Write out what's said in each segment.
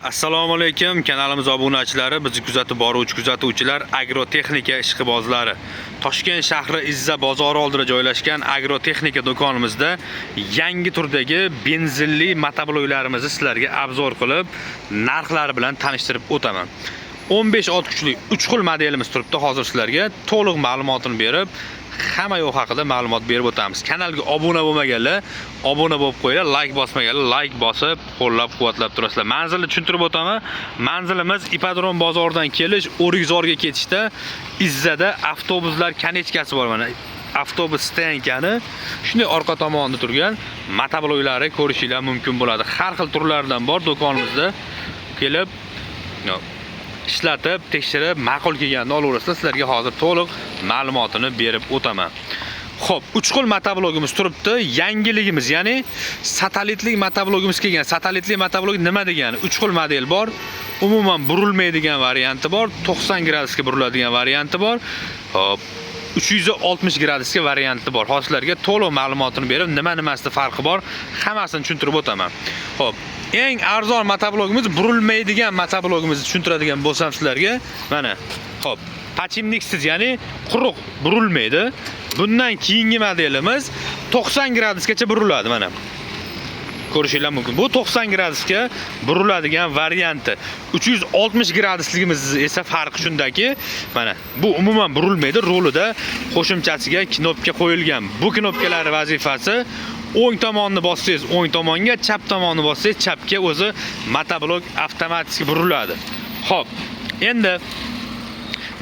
Assalomu alaykum, kanalimiz obunachilari, bizni kuzatib boruvchi kuzatuvchilar, agrotexnika ishqibozlari. Toshkent shahri Izza bozori oldida joylashgan agrotexnika do'konimizda yangi turdagi benzinli motobloklarimizni sizlarga obzor qilib, narxlari bilan tanishtirib o'taman. 15 kuchli 3 xil modelimiz turibdi. Hozir sizlarga to'liq ma'lumotini berib, hamma yo'q haqida ma'lumot berib o'tamiz. Kanalga obuna bo'lmaganlar, obuna bo'lib qo'yinglar, like bosmaganlar, like bosib, qo'llab-quvvatlab turasizlar. Manzilni tushuntirib o'taman. Manzilimiz Ipodrom bozoridan kelish, O'rikzorga ketishda Izzada avtobuslar kanechkasi bor mana. Avtobus stankani shunday orqa tomonida turgan motobloklari ko'rishinglar mumkin bo'ladi. Har xil turlardan bor do'konimizda kelib ishlatib, tekshirib, ma'qul kelganini olaverasizlar. Sizlarga hozir to'liq ma'lumotini berib o'taman. Xo'p, 3 xil motoblogimiz turibdi. Yangiligimiz, ya'ni satellitlik motoblogimiz kelgan. Satellitlik motoblog nima degani? 3 xil model bor. Umuman burilmaydigan varianti bor, 90 gradusga buriladigan varianti bor. Xo'p, 360 gradusga varianti bor. Hozirlarga to'liq ma'lumotini berib, nima-nimasida farqi bor, hammasini tushuntirib o'taman. Xo'p, eng arzon motoblogimiz burilmaydigan motoblogimizni tushuntiradigan bo'lsam sizlarga, mana. Xo'p, pachimniksiz, ya'ni quruq burilmaydi. Bundan keyingi modelimiz 90 gradusgacha buriladi, mana. Ko'rishinglar mumkin. Bu 90 gradusga buriladigan varianti. 360 gradusligimiz esa farqi shundaki, mana bu umuman burilmaydi. Rolida qo'shimchasiga knopka qo'yilgan. Bu knopkalar vazifasi o'ng tomonni bossangiz o'ng tomonga, chap tomonni bossangiz chapga o'zi motoblok avtomatik buriladi. Xo'p, endi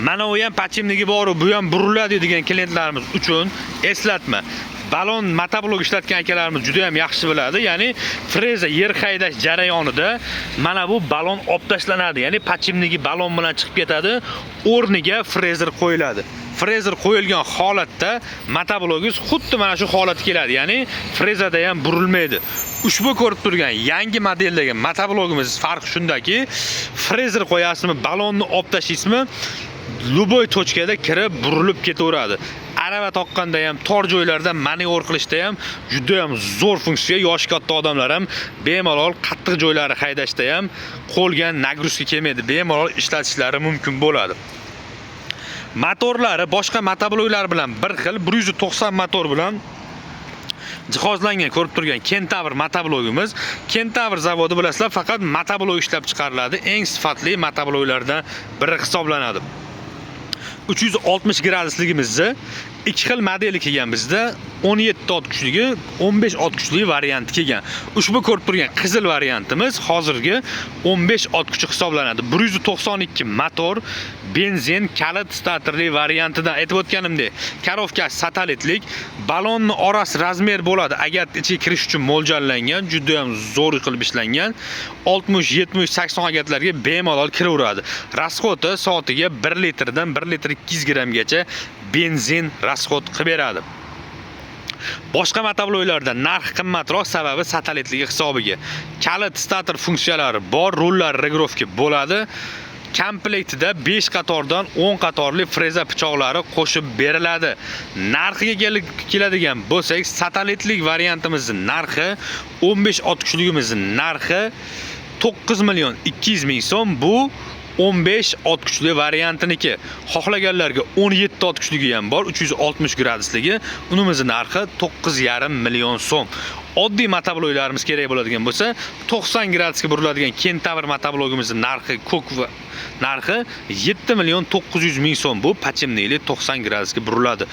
mana u ham pachimligi bor, bu ham buriladi degan klientlarimiz uchun eslatma. Balon motoblok ishlatgan akalarimiz juda ham yaxshi biladi. Ya'ni freza yer haydash jarayonida mana bu balon olib tashlanadi. Ya'ni pachimligi balon bilan chiqib ketadi, o'rniga frezer qo'yiladi. Frezer qo'yilgan holatda motoblogingiz xuddi mana shu holatga keladi. Ya'ni frezada ham burilmaydi. Ushbu ko'rib turgan yangi modeldagi motoblogimiz farqi shundaki, frezer qo'yasizmi, balonni olib tashlaysizmi, luboy tochkada kirib burilib ketaveradi. Arava toqqanda ham, tor joylarda manevr qilishda ham juda ham zo'r funksiya. Yosh katta odamlar ham bemalol qattiq joylari haydashda ham qo'lga nagruzka kelmaydi, bemalol ishlatishlari mumkin bo'ladi. Motorlari boshqa motobloklar bilan bir xil, 190 motor bilan jihozlangan ko'rib turgan Kentavr motoblogimiz. Kentavr zavodi bilasizlar, faqat motoblok ishlab chiqariladi. Eng sifatli motobloklardan biri hisoblanadi. 360 gradusligimizni 2 xil modeli kelgan bizda. 17 ot kuchligi, 15 ot kuchli varianti kelgan. Ushbu ko'rib turgan qizil variantimiz hozirgi 15 ot kuchi hisoblanadi. 192 motor, benzin, kalit starterli variantidan aytib o'tganimdek, karovkasi satellitlik, balonni orasi razmer bo'ladi. Agar ichiga kirish uchun mo'ljallangan, juda ham zo'r qilib ishlangan. 60, 70, 80 agatlarga bemalol kiraveradi. Rasxoti soatiga 1 litrdan 1 litr 200 grammgacha benzin rasxot qilib beradi. Boshqa motobloklarda narx qimmatroq, sababi satellitligi hisobiga. Kalit starter funksiyalari bor, rullar regrovka bo'ladi. Komplektida 5 qatordan 10 qatorli freza pichoqlari qo'shib beriladi. Narxiga keladigan bo'lsak, satellitlik variantimizning narxi, 15 ot kuchligimizning narxi 9 million 200 ming so'm. Bu 15 ot kuchli variantiniki. Xohlaganlarga 17 ot kuchligi ham bor, 360 gradusligi. Unimizning narxi 9,5 million so'm. Oddiy motobloklarimiz kerak bo'ladigan bo'lsa, 90 gradusga buriladigan Kentavr motoblogimizning narxi narxi 7 million 900 ming so'm. Bu pachimnili 90 gradusga buriladi.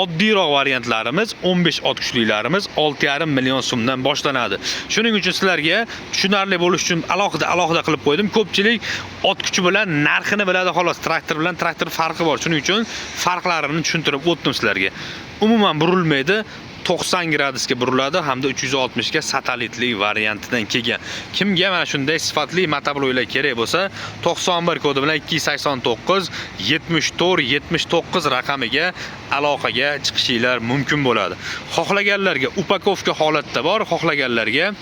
Oddiyroq variantlarimiz 15 ot kuchlilarimiz 6,5 million so'mdan boshlanadi. Shuning uchun sizlarga tushunarli bo'lish uchun alohida qilib qo'ydim. Ko'pchilik ot kuchi bilan narxini biladi xolos, traktor bilan traktor farqi bor. Shuning uchun farqlarini tushuntirib o'tdim sizlarga. Umuman burilmaydi. 90 gradusga buriladi hamda 360 ga satellitli variantidan kelgan. Kimga mana shunday sifatli motobloklar kerak bo'lsa, 91 kodi bilan 289 74 79 raqamiga aloqaga chiqishinglar mumkin bo'ladi. Xohlaganlarga upakovka holatda bor, xohlaganlarga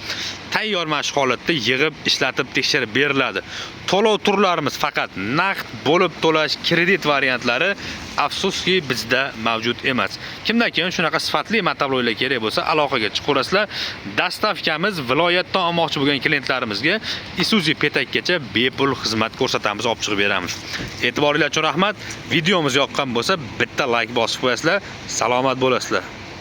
tayyor mashq holatda yig'ib, ishlatib, tekshirib beriladi. To'lov turlarimiz faqat naqd bo'lib to'lash kredit variantlari afsuski bizda mavjud emas. Kimdan keyin shunaqa sifatli motobloklar kerak bo'lsa, aloqaga chiqaverasizlar. Dastavkamiz viloyatdan olmoqchi bo'lgan klientlarimizga Isuzu Petakgacha bepul xizmat ko'rsatamiz, olib chiqib beramiz. E'tiboringlar uchun rahmat. Videomiz yoqqan bo'lsa, bitta like bosib qo'yasizlar. Salomat bo'lasizlar.